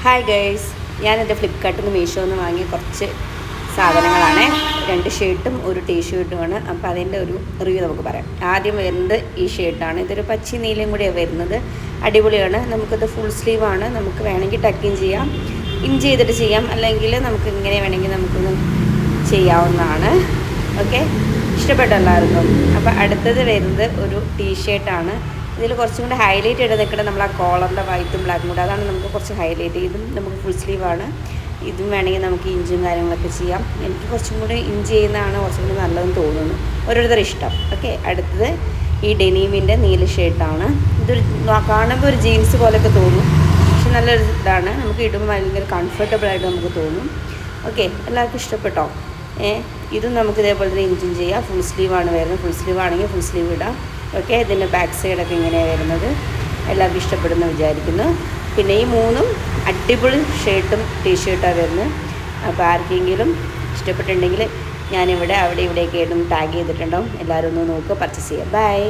Hi girls, ഞാനെൻ്റെ ഫ്ലിപ്കാർട്ടിൽ നിന്ന് മീഷോന്ന് വാങ്ങിയ കുറച്ച് സാധനങ്ങളാണ്. 2 ഷർട്ടും ഒരു ടീഷർട്ടുമാണ്. അപ്പോൾ അതിൻ്റെ ഒരു റിവ്യൂ നമുക്ക് പറയാം. ആദ്യം വരുന്നത് ഈ ഷർട്ടാണ്. ഇതൊരു പച്ച നീലയും കൂടിയാണ് വരുന്നത്. അടിപൊളിയാണ്. നമുക്കിത് ഫുൾ സ്ലീവാണ്. നമുക്ക് വേണമെങ്കിൽ ടക്കിങ് ചെയ്യാം, ഇൻ ചെയ്തിട്ട് ചെയ്യാം, അല്ലെങ്കിൽ നമുക്ക് ഇങ്ങനെ വേണമെങ്കിൽ നമുക്കൊന്ന് ചെയ്യാവുന്നതാണ്. ഓക്കെ, ഇഷ്ടപ്പെട്ട എല്ലാവർക്കും. അപ്പോൾ അടുത്തത് വരുന്നത് ഒരു ടീഷർട്ടാണ്. ഇതിൽ കുറച്ചും കൂടി ഹൈലൈറ്റ് ചെയ്ത് നിൽക്കുന്നത് നമ്മൾ ആ കോളറിൻ്റെ വൈറ്റും ബ്ലാക്കും കൂടെ, അതാണ് നമുക്ക് കുറച്ച് ഹൈലൈറ്റ്. ഇതും നമുക്ക് ഫുൾ സ്ലീവാണ്. ഇതും വേണമെങ്കിൽ നമുക്ക് ഇഞ്ചും കാര്യങ്ങളൊക്കെ ചെയ്യാം. എനിക്ക് കുറച്ചും കൂടി ഇഞ്ച് ചെയ്യുന്നതാണ് കുറച്ചും കൂടി നല്ലതെന്ന് തോന്നുന്നു. ഓരോരുത്തരുടെ ഇഷ്ടം. ഓക്കെ, അടുത്തത് ഈ ഡെനീമിൻ്റെ നീല ഷർട്ടാണ്. ഇതൊരു കാണുമ്പോൾ ഒരു ജീൻസ് പോലെയൊക്കെ തോന്നും, പക്ഷെ നല്ലൊരു ഇതാണ്. നമുക്ക് ഇടുമ്പോൾ ഭയങ്കര കംഫർട്ടബിളായിട്ട് നമുക്ക് തോന്നും. ഓക്കെ, എല്ലാവർക്കും ഇഷ്ടപ്പെട്ടോ? ഇതും നമുക്ക് ഇതേപോലെ തന്നെ ഇഞ്ചും ചെയ്യാം. ഫുൾ സ്ലീവാണ് വരുന്നത്. ഫുൾ സ്ലീവ് ആണെങ്കിൽ ഫുൾ സ്ലീവ് ഇടാം. ഓക്കെ, ഇതിൻ്റെ ബാക്ക് സൈഡൊക്കെ ഇങ്ങനെയാണ് വരുന്നത്. എല്ലാവർക്കും ഇഷ്ടപ്പെടുന്നു വിചാരിക്കുന്നു. പിന്നെ ഈ 3 അടിപൊളി ഷർട്ടും ടീഷർട്ടാണ് വരുന്നത്. അപ്പോൾ ആർക്കെങ്കിലും ഇഷ്ടപ്പെട്ടിട്ടുണ്ടെങ്കിൽ ഞാനിവിടെ അവിടെ ഇവിടെയൊക്കെ ആയിട്ടും ടാഗ് ചെയ്തിട്ടുണ്ടാവും. എല്ലാവരും ഒന്ന് നോക്കുക, പർച്ചേസ് ചെയ്യുക. ബൈ.